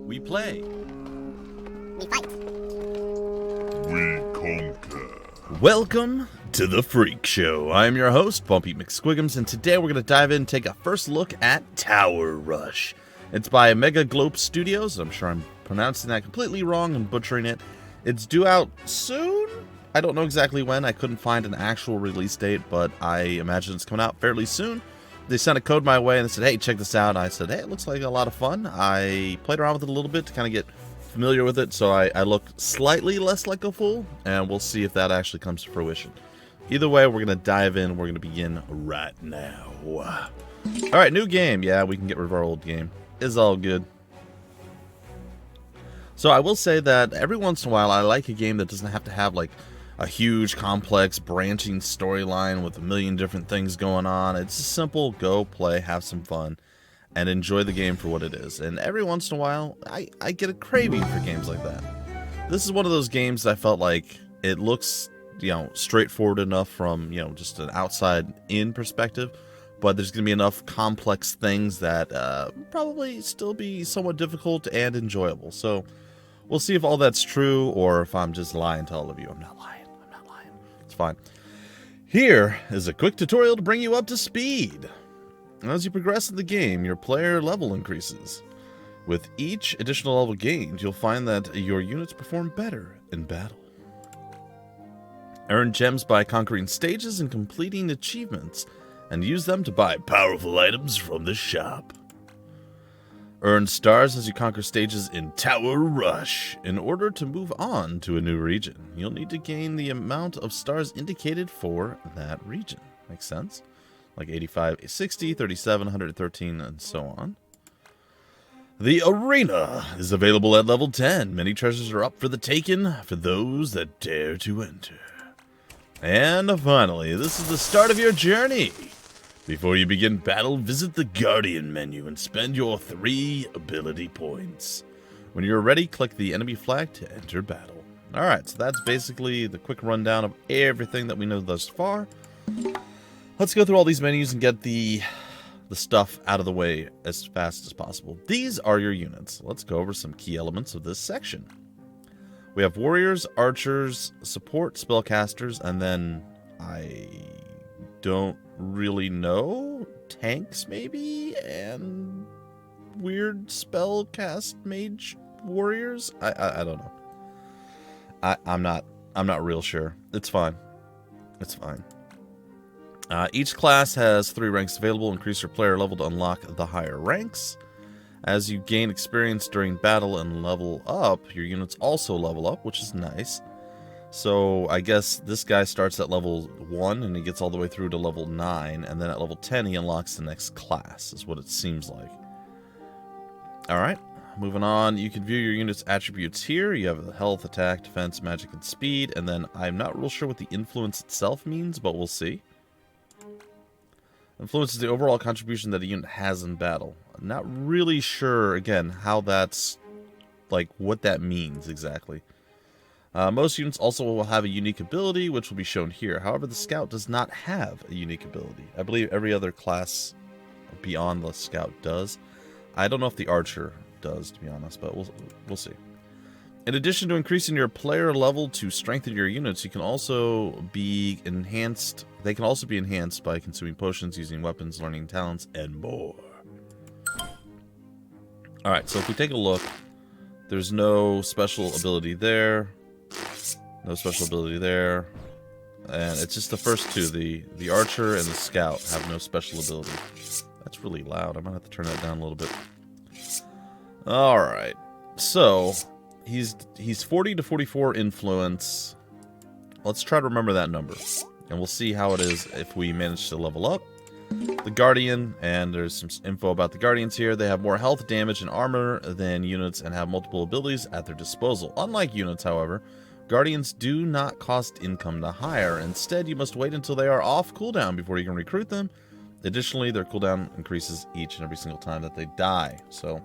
We play. We fight. We conquer. Welcome to the Freak Show. I'm your host, BUMPY-MCSQUIGUMS, and today we're going to dive in and take a first look at Tower Rush. It's by Mega Globe Studios. I'm sure I'm pronouncing that completely wrong and butchering it. It's due out soon? I don't know exactly when. I couldn't find an actual release date, but I imagine it's coming out fairly soon. They sent a code my way and they said, hey, check this out. I said, hey, it looks like a lot of fun. I played around with it a little bit to kind of get familiar with it, so I look slightly less like a fool, and we'll see if that actually comes to fruition. Either way, we're going to dive in. We're going to begin right now. All right, new game. Yeah, we can get rid of our old game. It's all good. So I will say that every once in a while, I like a game that doesn't have to have, like, a huge, complex, branching storyline with a million different things going on. It's just simple, go, play, have some fun, and enjoy the game for what it is. And every once in a while, I get a craving for games like that. This is one of those games that I felt like it looks, straightforward enough from, just an outside-in perspective, but there's going to be enough complex things that probably still be somewhat difficult and enjoyable. So we'll see if all that's true or if I'm just lying to all of you. I'm not lying. It's fine. Here is a quick tutorial to bring you up to speed. As you progress in the game, your player level increases. With each additional level gained, you'll find that your units perform better in battle. Earn gems by conquering stages and completing achievements, and use them to buy powerful items from the shop. Earn stars as you conquer stages in Tower Rush. In order to move on to a new region, you'll need to gain the amount of stars indicated for that region. Makes sense? Like 85, 60, 37, 113, and so on. The arena is available at level 10. Many treasures are up for the taking for those that dare to enter. And finally, this is the start of your journey. Before you begin battle, visit the Guardian menu and spend your 3 ability points. When you're ready, click the enemy flag to enter battle. Alright, so that's basically the quick rundown of everything that we know thus far. Let's go through all these menus and get the stuff out of the way as fast as possible. These are your units. Let's go over some key elements of this section. We have warriors, archers, support, spellcasters, and then I don't really know, tanks maybe, and weird spellcast mage warriors. I don't know. I'm not real sure. It's fine. It's fine. Each class has 3 ranks available. Increase your player level to unlock the higher ranks. As you gain experience during battle and level up, your units also level up, which is nice. So I guess this guy starts at level 1 and he gets all the way through to level 9, and then at level 10 he unlocks the next class, is what it seems like. Alright, moving on, you can view your unit's attributes here. You have health, attack, defense, magic, and speed, and then I'm not real sure what the influence itself means, but we'll see. Influence is the overall contribution that a unit has in battle. I'm not really sure, again, how that's, like, what that means exactly. Most units also will have a unique ability, which will be shown here. However, the Scout does not have a unique ability. I believe every other class beyond the Scout does. I don't know if the Archer does, to be honest, but we'll see. In addition to increasing your player level to strengthen your units, you can also be enhanced. They can also be enhanced by consuming potions, using weapons, learning talents, and more. Alright, so if we take a look, there's no special ability there. No special ability there. And it's just the first two. The Archer and the Scout have no special ability. That's really loud. I might have to turn that down a little bit. Alright. So, he's 40 to 44 influence. Let's try to remember that number. And we'll see how it is if we manage to level up. The Guardian, and there's some info about the Guardians here. They have more health, damage, and armor than units and have multiple abilities at their disposal. Unlike units, however, Guardians do not cost income to hire. Instead, you must wait until they are off cooldown before you can recruit them. Additionally, their cooldown increases each and every single time that they die. So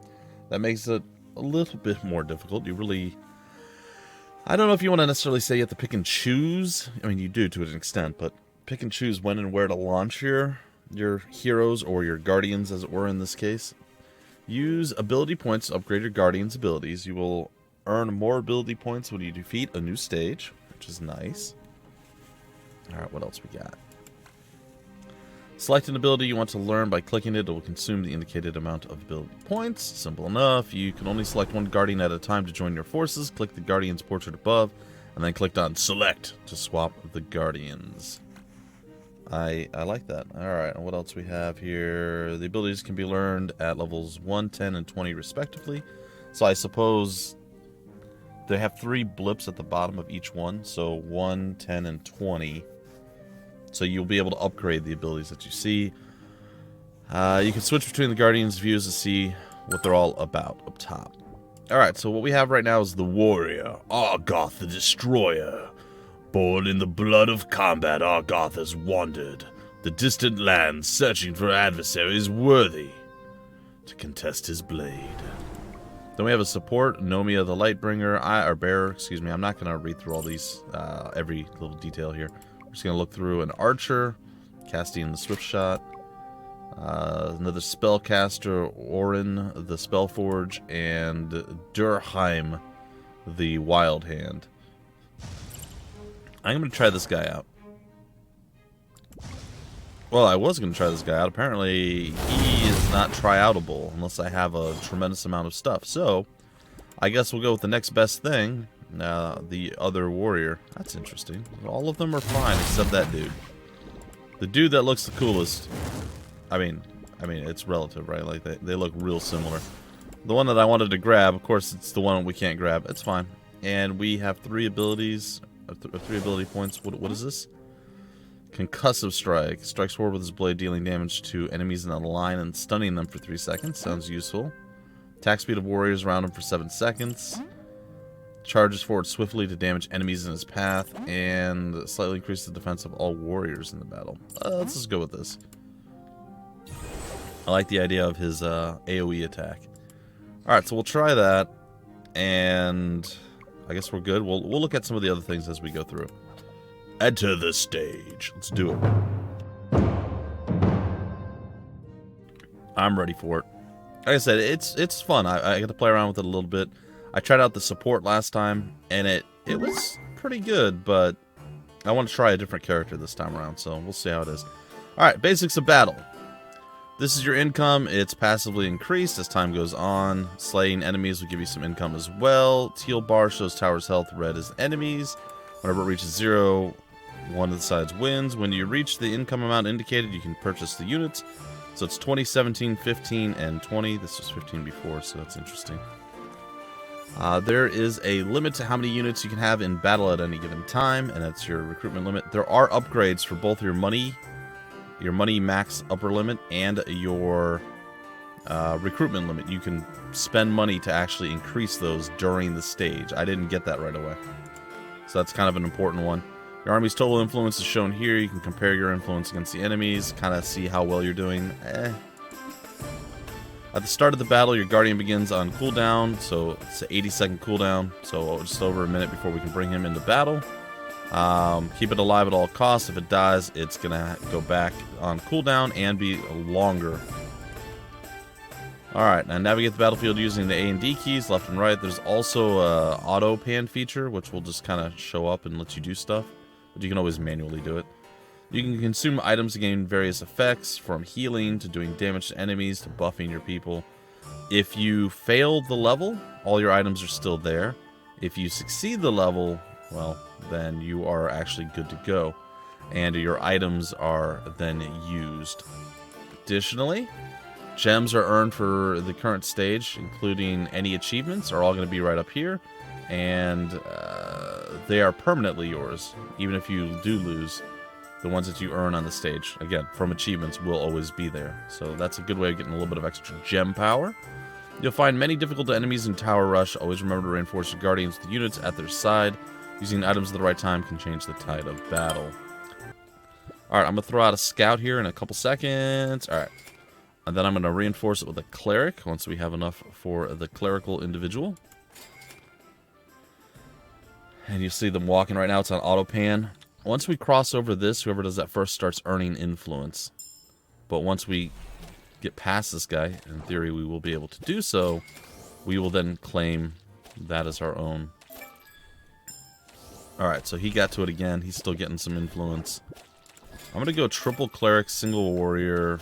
that makes it a little bit more difficult. You really... I don't know if you want to necessarily say you have to pick and choose. I mean, you do to an extent, but pick and choose when and where to launch your heroes or your guardians, as it were, in this case. Use ability points to upgrade your Guardian's abilities. You will earn more ability points when you defeat a new stage, which is nice. Alright, what else we got? Select an ability you want to learn by clicking it. It will consume the indicated amount of ability points. Simple enough. You can only select one Guardian at a time to join your forces. Click the Guardian's portrait above, and then click on Select to swap the Guardians. I like that. Alright, and what else we have here? The abilities can be learned at levels 1, 10, and 20 respectively. So I suppose they have 3 blips at the bottom of each one. So 1, 10, and 20. So you'll be able to upgrade the abilities that you see. You can switch between the Guardians' views to see what they're all about up top. Alright, so what we have right now is the Warrior, Argoth the Destroyer. Born in the blood of combat, Argoth has wandered the distant lands, searching for adversaries worthy to contest his blade. Then we have a support, Nomia the Lightbringer, or Bearer, excuse me. I'm not going to read through all these, every little detail here. We're just going to look through an Archer, casting the Swift Shot, another Spellcaster, Orin the Spellforge, and Durheim the Wild Hand. I'm going to try this guy out. Well, I was going to try this guy out. Apparently, he is not tryoutable unless I have a tremendous amount of stuff. So, I guess we'll go with the next best thing. The other warrior. That's interesting. All of them are fine except that dude. The dude that looks the coolest. I mean, it's relative, right? Like, they look real similar. The one that I wanted to grab, of course, it's the one we can't grab. It's fine. And we have 3 abilities. 3 ability points. What is this? Concussive Strike. Strikes forward with his blade, dealing damage to enemies in a line and stunning them for 3 seconds. Sounds useful. Attack speed of warriors around him for 7 seconds. Charges forward swiftly to damage enemies in his path. And slightly increases the defense of all warriors in the battle. Let's just go with this. I like the idea of his AoE attack. Alright, so we'll try that. And I guess we're good. We'll look at some of the other things as we go through. Enter the stage. Let's do it. I'm ready for it. Like I said, it's fun. I get to play around with it a little bit. I tried out the support last time, and it was pretty good, but I want to try a different character this time around, so we'll see how it is. Alright, basics of battle. This is your income. It's passively increased as time goes on. Slaying enemies will give you some income as well. Teal bar shows tower's health. Red is enemies. Whenever it reaches 0, one of the sides wins. When you reach the income amount indicated, you can purchase the units. So it's 20, 17, 15, and 20. This was 15 before, so that's interesting. There is a limit to how many units you can have in battle at any given time, and that's your recruitment limit. There are upgrades for both your money max upper limit and your recruitment limit. You can spend money to actually increase those during the stage. I didn't get that right away. So that's kind of an important one. Your army's total influence is shown here. You can compare your influence against the enemies, kind of see how well you're doing. At the start of the battle, your Guardian begins on cooldown, so it's an 80-second cooldown, so just over a minute before we can bring him into battle. Keep it alive at all costs. If it dies, it's going to go back on cooldown and be longer. Alright, now navigate the battlefield using the A and D keys, left and right. There's also a auto pan feature, which will just kind of show up and let you do stuff, but you can always manually do it. You can consume items to gain various effects, from healing to doing damage to enemies to buffing your people. If you failed the level, all your items are still there. If you succeed the level, well, then you are actually good to go, and your items are then used. Additionally, gems are earned for the current stage, including any achievements, are all going to be right up here, and they are permanently yours, even if you do lose. The ones that you earn on the stage, again, from achievements, will always be there. So that's a good way of getting a little bit of extra gem power. You'll find many difficult enemies in Tower Rush. Always remember to reinforce your Guardians with units at their side. Using items at the right time can change the tide of battle. Alright, I'm going to throw out a scout here in a couple seconds. Alright. And then I'm going to reinforce it with a cleric once we have enough for the clerical individual. And you see them walking right now. It's on auto pan. Once we cross over this, whoever does that first starts earning influence. But once we get past this guy. In theory, we will be able to do so. We will then claim that as our own. Alright, so he got to it again. He's still getting some influence. I'm going to go triple cleric, single warrior,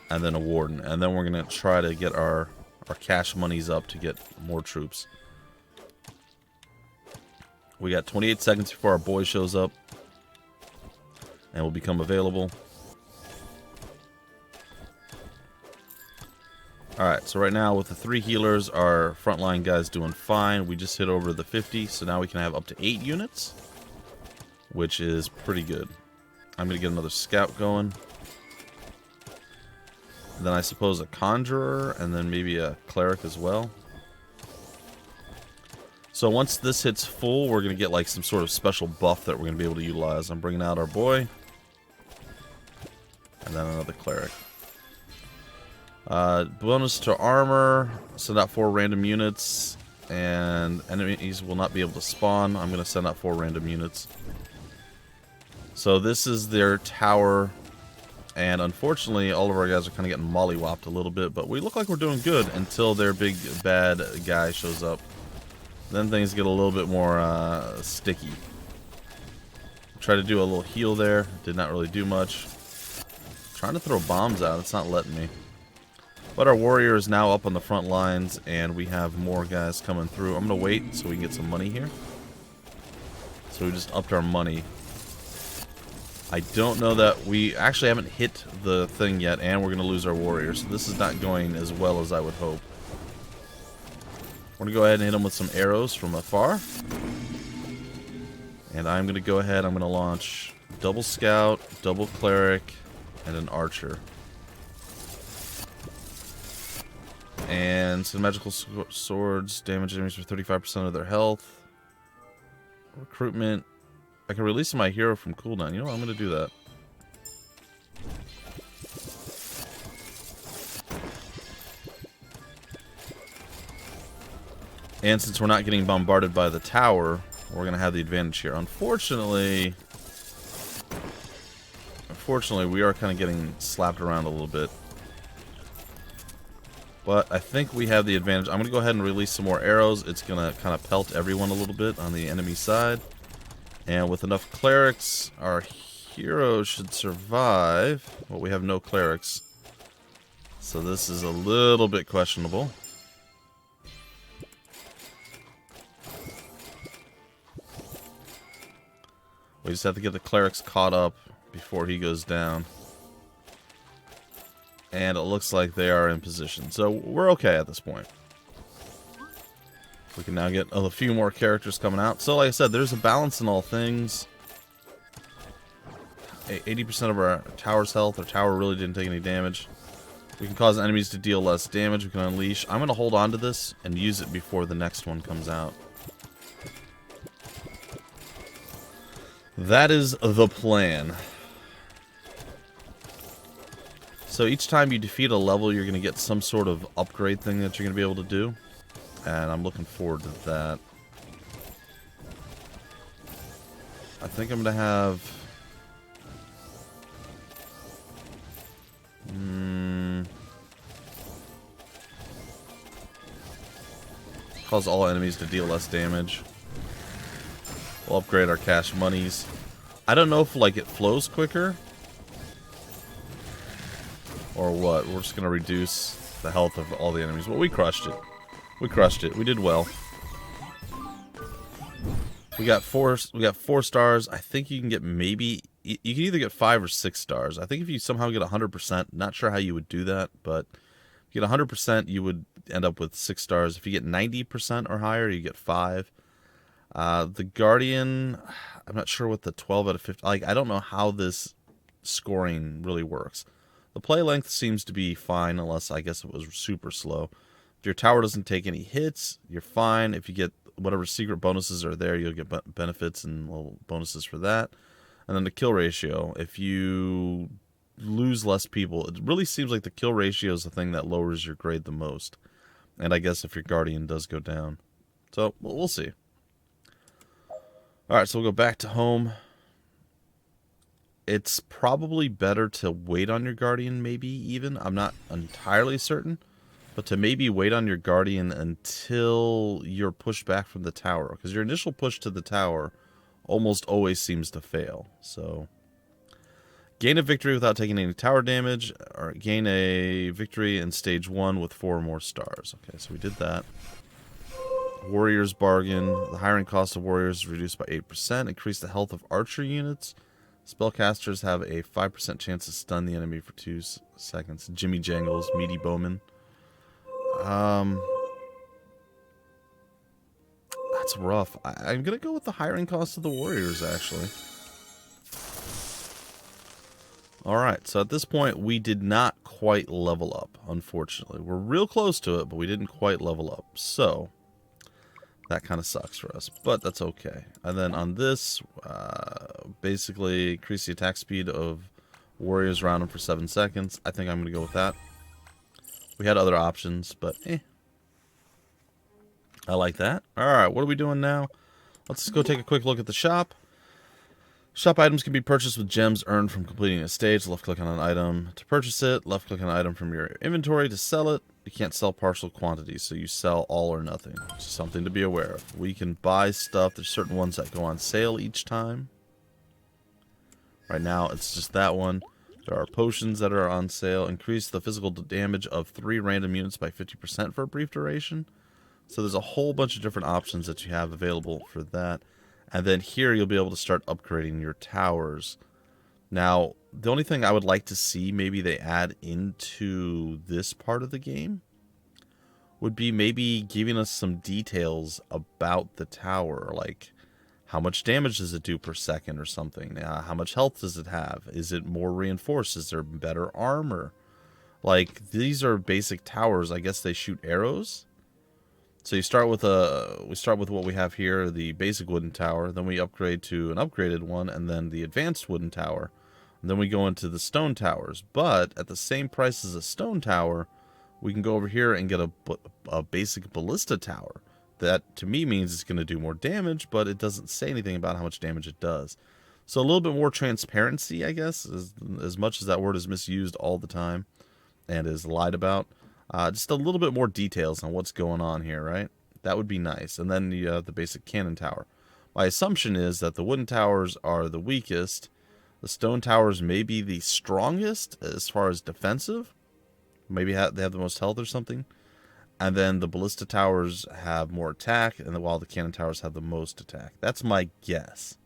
and then a warden. And then we're going to try to get our cash monies up to get more troops. We got 28 seconds before our boy shows up. And will become available. Alright, so right now with the 3 healers, our frontline guy's doing fine. We just hit over the 50, so now we can have up to 8 units. Which is pretty good. I'm going to get another scout going. Then I suppose a conjurer, and then maybe a cleric as well. So once this hits full, we're going to get like some sort of special buff that we're going to be able to utilize. I'm bringing out our boy. And then another cleric. Bonus to armor. Send out 4 random units. And enemies will not be able to spawn. I'm going to send out 4 random units. So this is their tower. And unfortunately, all of our guys are kind of getting mollywopped a little bit. But we look like we're doing good until their big bad guy shows up. Then things get a little bit more sticky. Try to do a little heal there. Did not really do much. Trying to throw bombs out. It's not letting me. But our warrior is now up on the front lines. And we have more guys coming through. I'm going to wait so we can get some money here. So we just upped our money. I don't know that we actually haven't hit the thing yet. And we're going to lose our warrior. So this is not going as well as I would hope. We're going to go ahead and hit them with some arrows from afar. And I'm going to go ahead, I'm going to launch double scout, double cleric, and an archer. And some magical swords, damage enemies for 35% of their health. Recruitment. I can release my hero from cooldown. You know what, I'm going to do that. And since we're not getting bombarded by the tower, we're going to have the advantage here. Unfortunately, we are kind of getting slapped around a little bit. But I think we have the advantage. I'm going to go ahead and release some more arrows. It's going to kind of pelt everyone a little bit on the enemy side. And with enough clerics, our hero should survive. Well, we have no clerics. So this is a little bit questionable. We just have to get the clerics caught up before he goes down. And it looks like they are in position. So we're okay at this point. We can now get a few more characters coming out. So like I said, there's a balance in all things. 80% of our tower's health. Our tower really didn't take any damage. We can cause enemies to deal less damage. We can unleash. I'm going to hold on to this and use it before the next one comes out. That is the plan. So each time you defeat a level, you're going to get some sort of upgrade thing that you're going to be able to do. And I'm looking forward to that. I think I'm going to have... cause all enemies to deal less damage. We'll upgrade our cash monies. I don't know if like it flows quicker or what. We're just gonna reduce the health of all the enemies. Well, we crushed it. We crushed it. We did well. We got four stars. I think you can get maybe you can either get 5 or 6 stars. I think if you somehow get 100%, not sure how you would do that, but if you get 100%, you would end up with 6 stars. If you get 90% or higher, you get 5. The Guardian, I'm not sure what the 12 out of 50, like, I don't know how this scoring really works. The play length seems to be fine, unless I guess it was super slow. If your tower doesn't take any hits, you're fine. If you get whatever secret bonuses are there, you'll get benefits and little bonuses for that. And then the kill ratio, if you lose less people, it really seems like the kill ratio is the thing that lowers your grade the most. And I guess if your Guardian does go down. So, we'll see. Alright, so we'll go back to home. it's probably better to wait on your guardian, maybe even. I'm not entirely certain. But to maybe wait on your guardian until you're pushed back from the tower. Because your initial push to the tower almost always seems to fail. So, gain a victory without taking any tower damage. Or gain a victory in stage 1 with 4 or more stars. Okay, so we did that. Warrior's Bargain. The hiring cost of warriors is reduced by 8%. Increase the health of archer units. Spellcasters have a 5% chance to stun the enemy for 2 seconds. Jimmy Jangles, Meaty Bowman. That's rough. I'm gonna go with the hiring cost of the warriors, actually. Alright, so at this point, we did not quite level up, unfortunately. We're real close to it, but we didn't quite level up. So, that kind of sucks for us, but that's okay. And then on this, basically increase the attack speed of warriors around them for 7 seconds. I think I'm gonna go with that. We had other options, but I like that. Alright, what are we doing now? Let's just go take a quick look at the shop. Shop items can be purchased with gems earned from completing a stage. Left click on an item to purchase it. Left click on an item from your inventory to sell it. You can't sell partial quantities, so you sell all or nothing. Just something to be aware of. We can buy stuff. There's certain ones that go on sale each time. Right now, it's just that one. There are potions that are on sale. Increase the physical damage of 3 random units by 50% for a brief duration. So there's a whole bunch of different options that you have available for that. And then here you'll be able to start upgrading your towers. Now, the only thing I would like to see maybe they add into this part of the game would be maybe giving us some details about the tower. Like, how much damage does it do per second or something? How much health does it have? Is it more reinforced? Is there better armor? Like, these are basic towers. I guess they shoot arrows. So you start with what we have here, the basic wooden tower. Then we upgrade to an upgraded one, and then the advanced wooden tower. And then we go into the stone towers. But at the same price as a stone tower, we can go over here and get a basic ballista tower. That, to me, means it's going to do more damage, but it doesn't say anything about how much damage it does. So a little bit more transparency, I guess, as much as that word is misused all the time and is lied about. Just a little bit more details on what's going on here, right? That would be nice. And then the basic cannon tower. My assumption is that the wooden towers are the weakest. The stone towers may be the strongest as far as defensive. Maybe they have the most health or something. And then the ballista towers have more attack, and while the cannon towers have the most attack. That's my guess.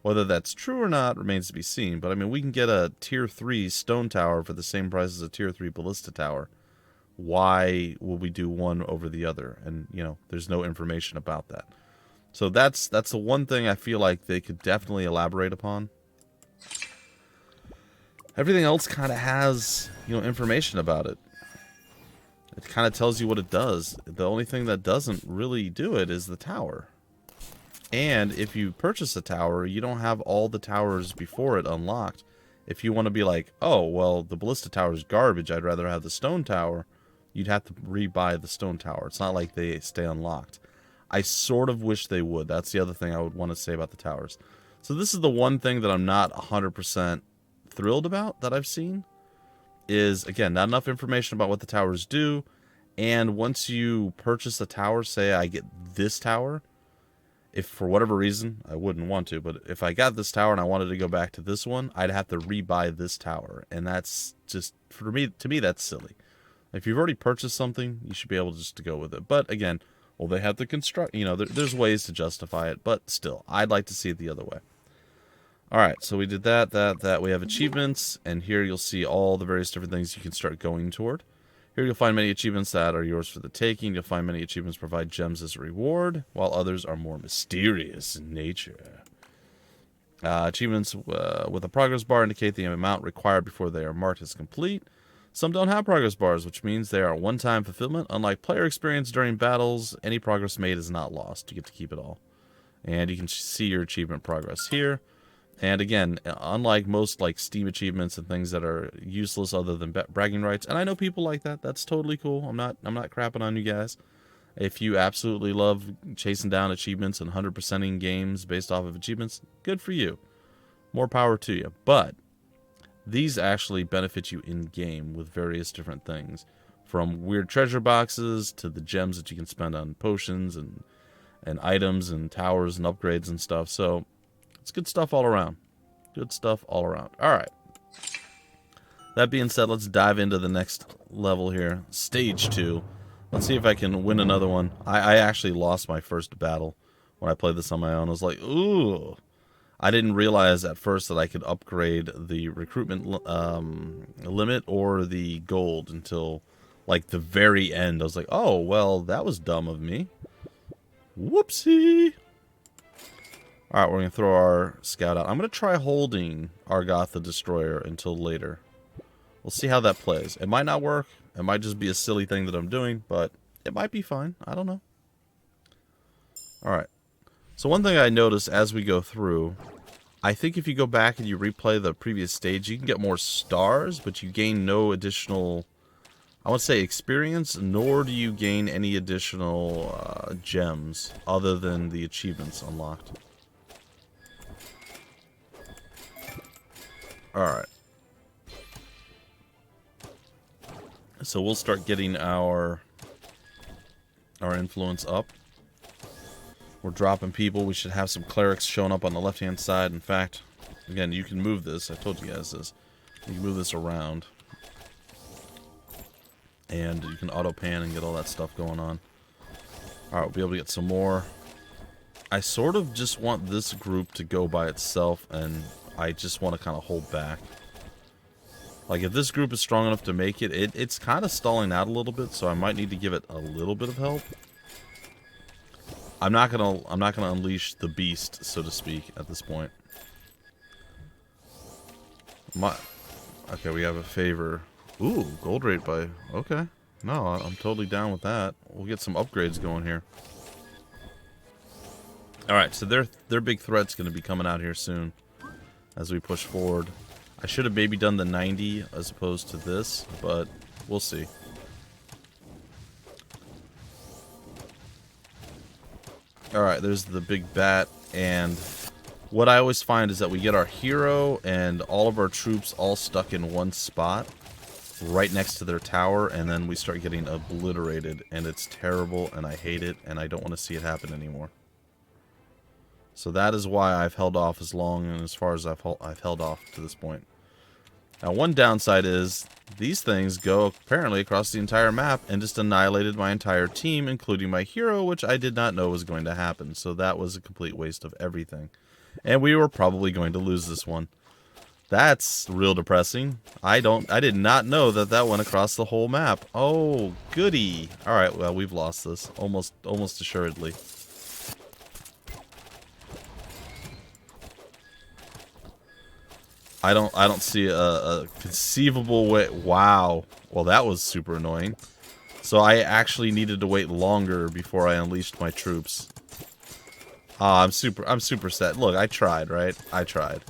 Whether that's true or not remains to be seen. But I mean, we can get a tier 3 stone tower for the same price as a tier 3 ballista tower. Why will we do one over the other? And, you know, there's no information about that. So that's the one thing I feel like they could definitely elaborate upon. Everything else kind of has, you know, information about it. It kind of tells you what it does. The only thing that doesn't really do it is the tower. And if you purchase a tower, you don't have all the towers before it unlocked. If you want to be like, oh, well, the ballista tower is garbage, I'd rather have the stone tower, you'd have to rebuy the stone tower. It's not like they stay unlocked. I sort of wish they would. That's the other thing I would want to say about the towers. So this is the one thing that I'm not 100% thrilled about that I've seen. Is, again, not enough information about what the towers do. And once you purchase a tower, say I get this tower, if for whatever reason, I wouldn't want to, but if I got this tower and I wanted to go back to this one, I'd have to rebuy this tower. And that's just, to me, that's silly. If you've already purchased something, you should be able just to go with it. But again, well, they have to construct, you know, there's ways to justify it, but still, I'd like to see it the other way. Alright, so we did that. We have achievements, and here you'll see all the various different things you can start going toward. Here you'll find many achievements that are yours for the taking. You'll find many achievements provide gems as a reward, while others are more mysterious in nature. Achievements with a progress bar indicate the amount required before they are marked as complete. Some don't have progress bars, which means they are one-time fulfillment. Unlike player experience during battles, any progress made is not lost. You get to keep it all. And you can see your achievement progress here. And again, unlike most like Steam achievements and things that are useless other than bragging rights, and I know people like that. That's totally cool. I'm not crapping on you guys. If you absolutely love chasing down achievements and 100%ing games based off of achievements, good for you. more power to you. But these actually benefit you in-game with various different things. From weird treasure boxes to the gems that you can spend on potions and items and towers and upgrades and stuff. So it's good stuff all around. Good stuff all around. Alright. That being said, let's dive into the next level here. Stage 2. Let's see if I can win another one. I actually lost my first battle when I played this on my own. I was like, ooh. I didn't realize at first that I could upgrade the recruitment limit or the gold until like the very end. I was like, oh, well, that was dumb of me. Whoopsie. Alright, we're going to throw our scout out. I'm going to try holding Argoth the Destroyer until later. We'll see how that plays. It might not work. It might just be a silly thing that I'm doing, but it might be fine. I don't know. Alright. So one thing I noticed as we go through, I think if you go back and you replay the previous stage, you can get more stars, but you gain no additional, I would say, experience, nor do you gain any additional gems other than the achievements unlocked. Alright. So we'll start getting our influence up. We're dropping people. We should have some clerics showing up on the left-hand side. In fact, again, you can move this. I told you guys this. You can move this around. And you can auto-pan and get all that stuff going on. Alright, we'll be able to get some more. I sort of just want this group to go by itself, and I just want to kind of hold back. Like, if this group is strong enough to make it, it's kind of stalling out a little bit, so I might need to give it a little bit of help. I'm not gonna unleash the beast, so to speak, at this point. Okay, we have a favor. Ooh, gold rate by... Okay. No, I'm totally down with that. We'll get some upgrades going here. Alright, so their big threat's going to be coming out here soon as we push forward. I should have maybe done the 90 as opposed to this, but we'll see. Alright, there's the big bat, and what I always find is that we get our hero and all of our troops all stuck in one spot right next to their tower, and then we start getting obliterated, and it's terrible, and I hate it, and I don't want to see it happen anymore. So that is why I've held off as long and as far as I've held off to this point. Now, one downside is these things go apparently across the entire map and just annihilated my entire team, including my hero, which I did not know was going to happen. So that was a complete waste of everything. And we were probably going to lose this one. That's real depressing. I did not know that went across the whole map. Oh, goody. All right, well, we've lost this almost assuredly. I don't see a conceivable way. Wow. Well, that was super annoying. So I actually needed to wait longer before I unleashed my troops. I'm super sad. Look, I tried, right? I tried.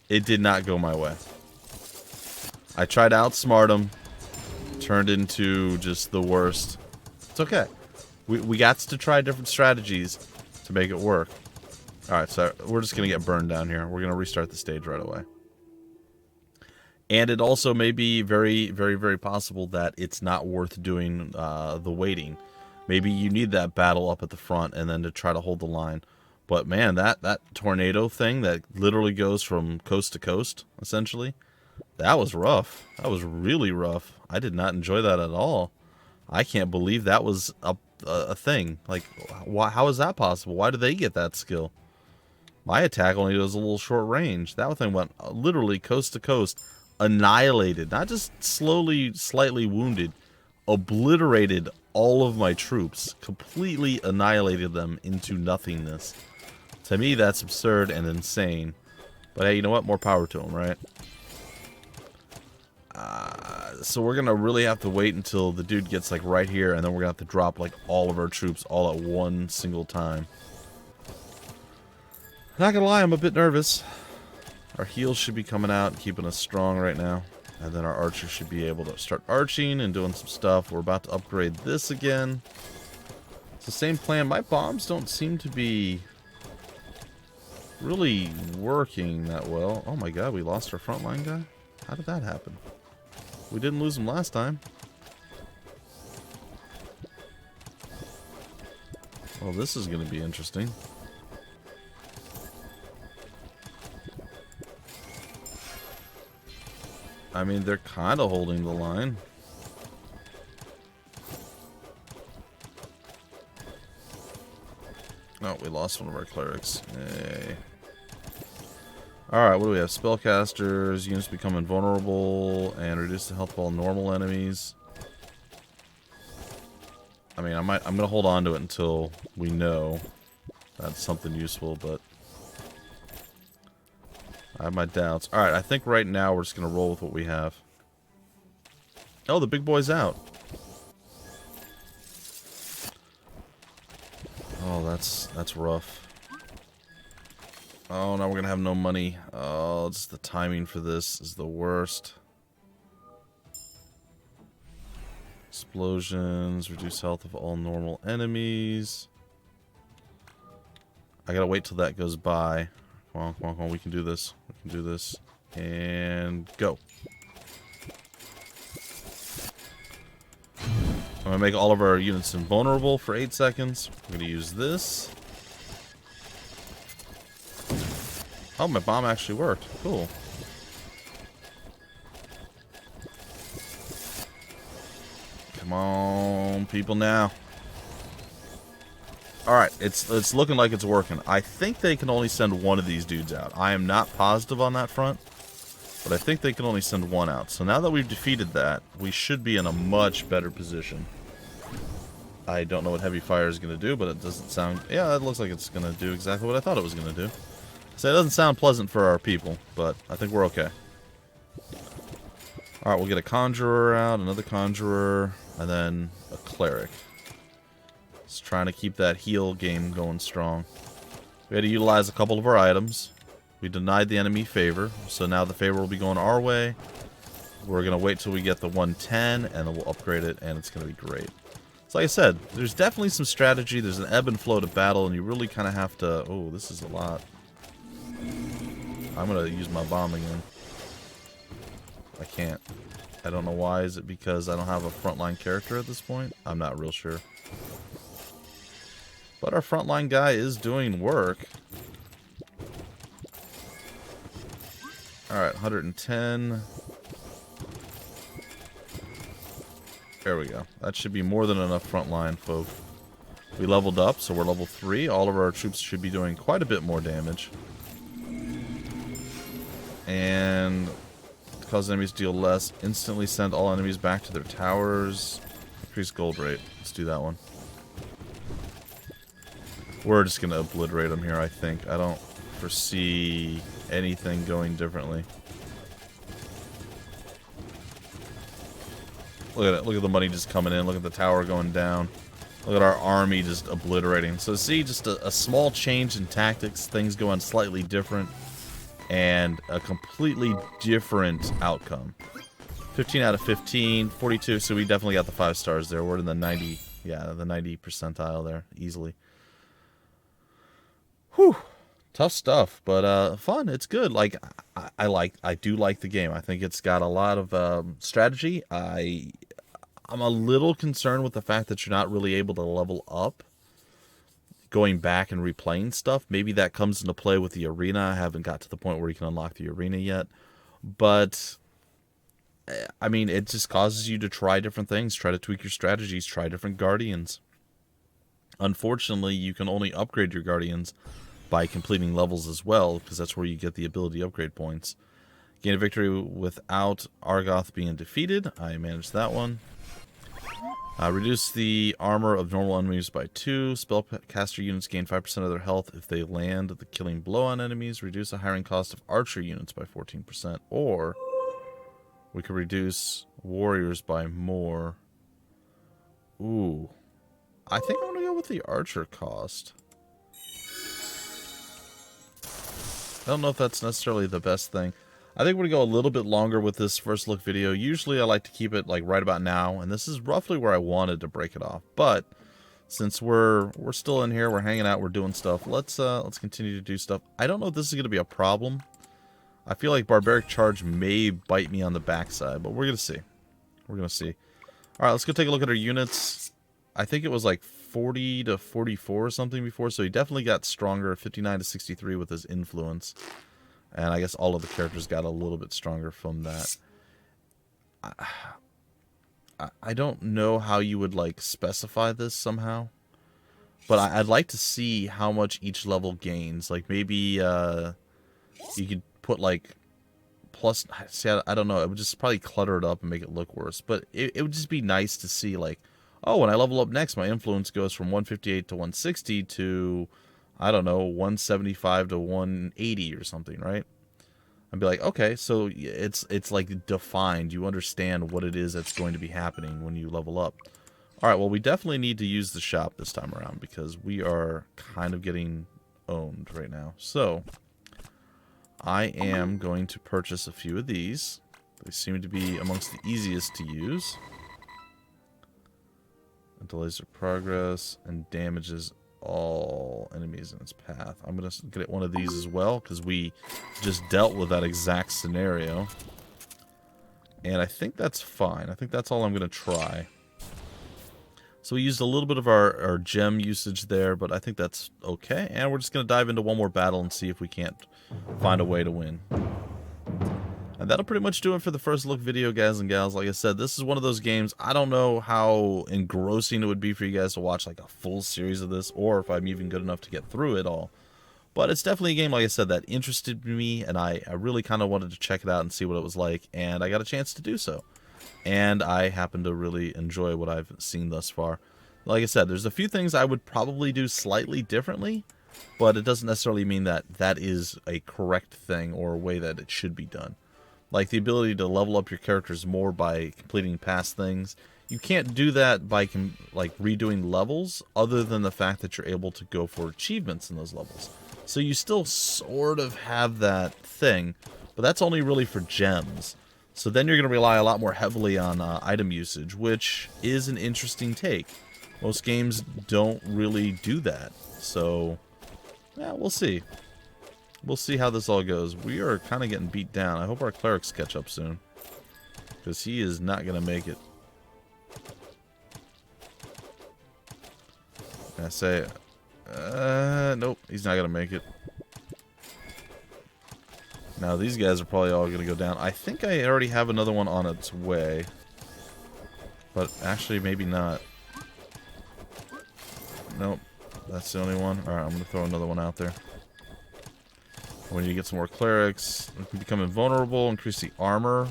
It did not go my way. I tried to outsmart them. Turned into just the worst. It's okay. We got to try different strategies to make it work. Alright, so we're just going to get burned down here. We're going to restart the stage right away. And it also may be very, very, very possible that it's not worth doing the waiting. Maybe you need that battle up at the front and then to try to hold the line. But man, that tornado thing that literally goes from coast to coast, essentially, that was rough. That was really rough. I did not enjoy that at all. I can't believe that was a thing. Like, how is that possible? Why do they get that skill? My attack only does a little short range. That thing went literally coast to coast. Annihilated, not just slowly, slightly wounded, obliterated all of my troops, completely annihilated them into nothingness. To me, that's absurd and insane. But hey, you know what? More power to them, right? So we're gonna really have to wait until the dude gets like right here, and then we're gonna have to drop like all of our troops all at one single time. Not gonna lie, I'm a bit nervous. Our heals should be coming out and keeping us strong right now. And then our archers should be able to start arching and doing some stuff. We're about to upgrade this again. It's the same plan. My bombs don't seem to be really working that well. Oh my god, we lost our frontline guy? How did that happen? We didn't lose him last time. Well, this is going to be interesting. I mean, they're kind of holding the line. Oh, we lost one of our clerics. Yay. Alright, what do we have? Spellcasters, units become invulnerable, and reduce the health of all normal enemies. I mean, I'm gonna hold on to it until we know that's something useful, but I have my doubts. Alright, I think right now we're just gonna roll with what we have. Oh, the big boy's out. Oh, that's rough. Oh, now we're gonna have no money. Oh, just the timing for this is the worst. Explosions, reduce health of all normal enemies. I gotta wait till that goes by. Come on, come on, come on. We can do this. We can do this. And go. I'm gonna make all of our units invulnerable for 8 seconds. I'm gonna use this. Oh, my bomb actually worked. Cool. Come on, people now. Alright, it's looking like it's working. I think they can only send one of these dudes out. I am not positive on that front, but I think they can only send one out. So now that we've defeated that, we should be in a much better position. I don't know what heavy fire is going to do, but it doesn't sound... Yeah, it looks like it's going to do exactly what I thought it was going to do. So it doesn't sound pleasant for our people, but I think we're okay. Alright, we'll get a conjurer out, another conjurer, and then a cleric. Just trying to keep that heal game going strong. We had to utilize a couple of our items. We denied the enemy favor, so now the favor will be going our way. We're going to wait till we get the 110, and then we'll upgrade it, and it's going to be great. So like I said, there's definitely some strategy. There's an ebb and flow to battle, and you really kind of have to... Oh, this is a lot. I'm going to use my bomb again. I can't. I don't know why. Is it because I don't have a frontline character at this point? I'm not real sure. But our frontline guy is doing work. Alright, 110. There we go. That should be more than enough frontline, folk. We leveled up, so we're level 3. All of our troops should be doing quite a bit more damage. And... cause enemies deal less. Instantly send all enemies back to their towers. Increase gold rate. Let's do that one. We're just going to obliterate them here, I think. I don't foresee anything going differently. Look at it. Look at the money just coming in. Look at the tower going down. Look at our army just obliterating. So see, just a small change in tactics. Things going slightly different. And a completely different outcome. 15 out of 15, 42, so we definitely got the 5 stars there. We're in the 90, yeah, the 90 percentile there, easily. Whew, tough stuff, but fun. It's good. Like, I do like the game. I think it's got a lot of strategy. I'm a little concerned with the fact that you're not really able to level up. Going back and replaying stuff. Maybe that comes into play with the arena. I haven't got to the point where you can unlock the arena yet. But, I mean, it just causes you to try different things. Try to tweak your strategies. Try different guardians. Unfortunately, you can only upgrade your guardians by completing levels as well, because that's where you get the ability upgrade points. Gain a victory without Argoth being defeated. I managed that one. Reduce the armor of normal enemies by 2. Spellcaster units gain 5% of their health if they land the killing blow on enemies. Reduce the hiring cost of archer units by 14%. Or we could reduce warriors by more. Ooh. I think I'm going to go with the archer cost. I don't know if that's necessarily the best thing. I think we're going to go a little bit longer with this first look video. Usually I like to keep it like right about now, and this is roughly where I wanted to break it off. But since we're still in here, we're hanging out, we're doing stuff. Let's continue to do stuff. I don't know if this is going to be a problem. I feel like Barbaric Charge may bite me on the backside, but we're going to see. We're going to see. All right, let's go take a look at our units. I think it was like 40 to 44 or something before, so he definitely got stronger, 59 to 63 with his influence. And I guess all of the characters got a little bit stronger from that. I don't know how you would, like, specify this somehow. But I'd like to see how much each level gains. Like, maybe you could put, like, plus... See, I don't know. It would just probably clutter it up and make it look worse. But it would just be nice to see, like, oh, when I level up next, my influence goes from 158 to 160 to, I don't know, 175 to 180 or something, right? I'd be like, okay, so it's like defined. You understand what it is that's going to be happening when you level up. All right, well, we definitely need to use the shop this time around because we are kind of getting owned right now. So I am going to purchase a few of these. They seem to be amongst the easiest to use. It delays their progress and damages all enemies in its path. I'm going to get one of these as well because we just dealt with that exact scenario. And I think that's fine. I think that's all I'm going to try. So we used a little bit of our gem usage there, but I think that's okay. And we're just going to dive into one more battle and see if we can't find a way to win. And that'll pretty much do it for the first look video, guys and gals. Like I said, this is one of those games, I don't know how engrossing it would be for you guys to watch like a full series of this, or if I'm even good enough to get through it all. But it's definitely a game, like I said, that interested me, and I really kind of wanted to check it out and see what it was like, and I got a chance to do so. And I happen to really enjoy what I've seen thus far. Like I said, there's a few things I would probably do slightly differently, but it doesn't necessarily mean that that is a correct thing or a way that it should be done. Like the ability to level up your characters more by completing past things. You can't do that by like redoing levels, other than the fact that you're able to go for achievements in those levels. So you still sort of have that thing, but that's only really for gems. So then you're going to rely a lot more heavily on item usage, which is an interesting take. Most games don't really do that. So, yeah, we'll see. We'll see how this all goes. We are kind of getting beat down. I hope our clerics catch up soon, because he is not going to make it. I say, nope, he's not going to make it. Now, these guys are probably all going to go down. I think I already have another one on its way. But actually, maybe not. Nope, that's the only one. Alright, I'm going to throw another one out there. We need to get some more clerics. We can become invulnerable, increase the armor,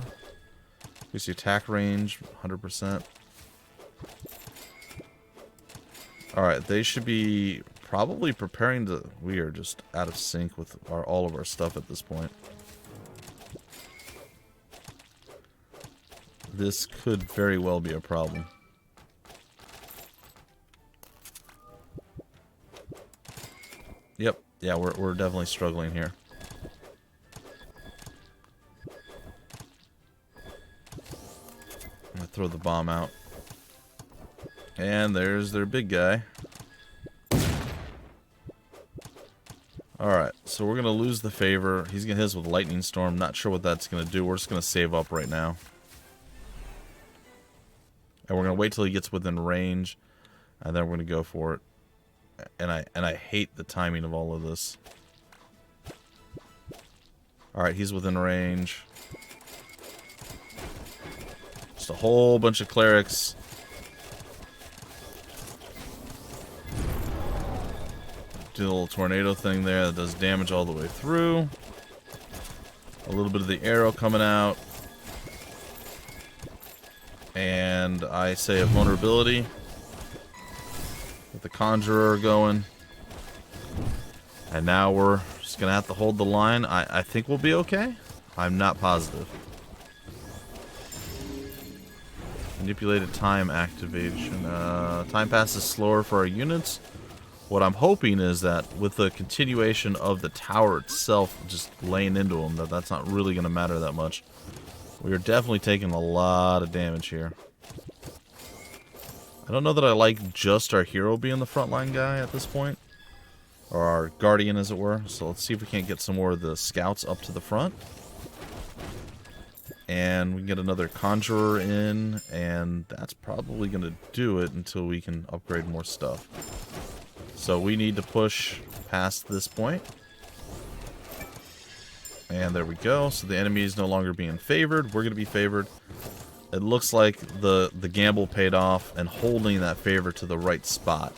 increase the attack range, 100%. Alright, they should be probably preparing to... We are just out of sync with all of our stuff at this point. This could very well be a problem. Yep, yeah, we're definitely struggling here. I'm gonna throw the bomb out. And there's their big guy. Alright, so we're gonna lose the favor. He's gonna hit us with Lightning Storm. Not sure what that's gonna do. We're just gonna save up right now. And we're gonna wait till he gets within range, and then we're gonna go for it. And I hate the timing of all of this. Alright, he's within range. Just a whole bunch of clerics. Do a little tornado thing there that does damage all the way through. A little bit of the arrow coming out. And I say a vulnerability. Get the conjurer going. And now we're just going to have to hold the line. I think we'll be okay. I'm not positive. Manipulated time activation. Time passes slower for our units. What I'm hoping is that with the continuation of the tower itself just laying into them, that's not really going to matter that much. We are definitely taking a lot of damage here. I don't know that I like just our hero being the frontline guy at this point. Or our guardian, as it were. So let's see if we can't get some more of the scouts up to the front. And we can get another conjurer in. And that's probably going to do it until we can upgrade more stuff. So we need to push past this point. And there we go. So the enemy is no longer being favored. We're going to be favored. It looks like the gamble paid off, and holding that favor to the right spot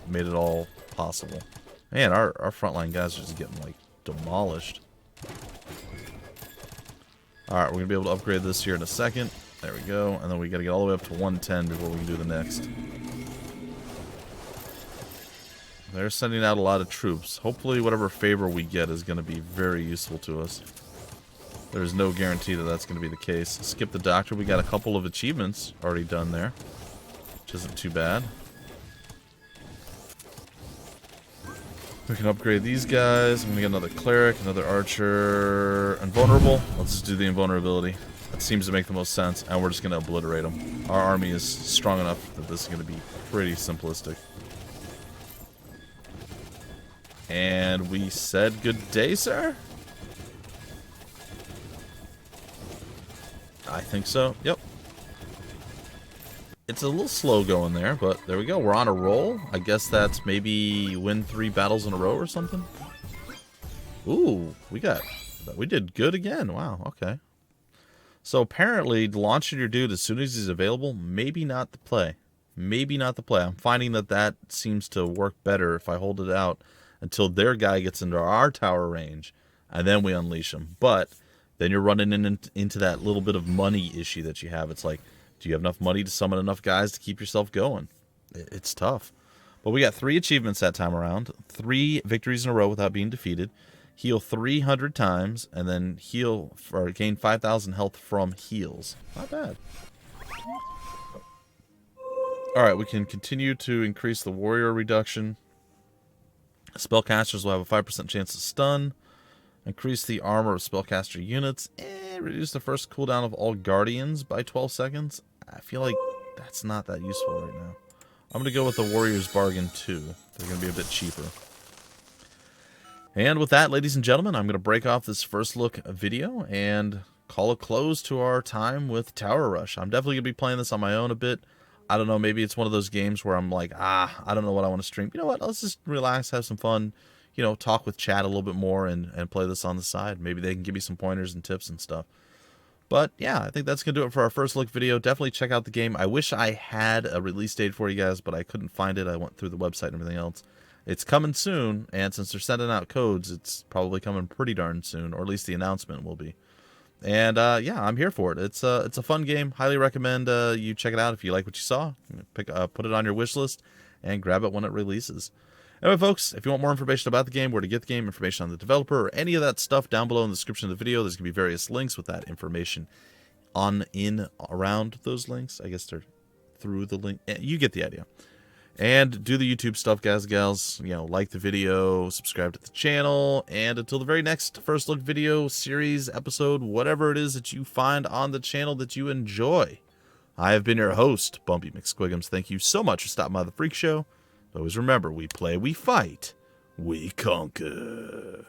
made it all possible. Man, our frontline guys are just getting, like, demolished. Alright, we're going to be able to upgrade this here in a second. There we go. And then we got to get all the way up to 110 before we can do the next. They're sending out a lot of troops. Hopefully whatever favor we get is going to be very useful to us. There's no guarantee that that's going to be the case. Skip the doctor. We got a couple of achievements already done there, which isn't too bad. We can upgrade these guys. I'm going to get another cleric, another archer. Invulnerable. Let's just do the invulnerability. That seems to make the most sense, and we're just going to obliterate them. Our army is strong enough that this is going to be pretty simplistic. And we said good day, sir? I think so. Yep. It's a little slow going there, but there we go. We're on a roll. I guess that's maybe win 3 battles in a row or something. Ooh, we did good again. Wow, okay. So apparently, launching your dude as soon as he's available, maybe not the play. Maybe not the play. I'm finding that seems to work better if I hold it out until their guy gets into our tower range, and then we unleash him. But then you're running into that little bit of money issue that you have. It's like, do you have enough money to summon enough guys to keep yourself going? It's tough. But we got 3 achievements that time around. 3 victories in a row without being defeated. Heal 300 times, and then heal or gain 5,000 health from heals. Not bad. Alright, we can continue to increase the warrior reduction. Spellcasters will have a 5% chance to stun. Increase the armor of spellcaster units. Reduce the first cooldown of all guardians by 12 seconds. I feel like that's not that useful right now. I'm going to go with the Warrior's Bargain too. They're going to be a bit cheaper. And with that, ladies and gentlemen, I'm going to break off this first look video and call a close to our time with Tower Rush. I'm definitely going to be playing this on my own a bit. I don't know, maybe it's one of those games where I'm like, I don't know what I want to stream. You know what, let's just relax, have some fun, you know, talk with chat a little bit more and play this on the side. Maybe they can give me some pointers and tips and stuff. But yeah, I think that's going to do it for our first look video. Definitely check out the game. I wish I had a release date for you guys, but I couldn't find it. I went through the website and everything else. It's coming soon, and since they're sending out codes, it's probably coming pretty darn soon, or at least the announcement will be. And yeah, I'm here for it. It's a fun game. Highly recommend you check it out if you like what you saw. Put it on your wish list and grab it when it releases. Anyway, folks, if you want more information about the game, where to get the game, information on the developer, or any of that stuff down below in the description of the video, there's going to be various links with that information around those links. I guess they're through the link. You get the idea. And do the YouTube stuff, guys and gals. You know, like the video, subscribe to the channel, and until the very next first look video, series, episode, whatever it is that you find on the channel that you enjoy, I have been your host, BUMPY-MCSQUIGUMS. Thank you so much for stopping by the Freak Show. Always remember, we play, we fight, we conquer.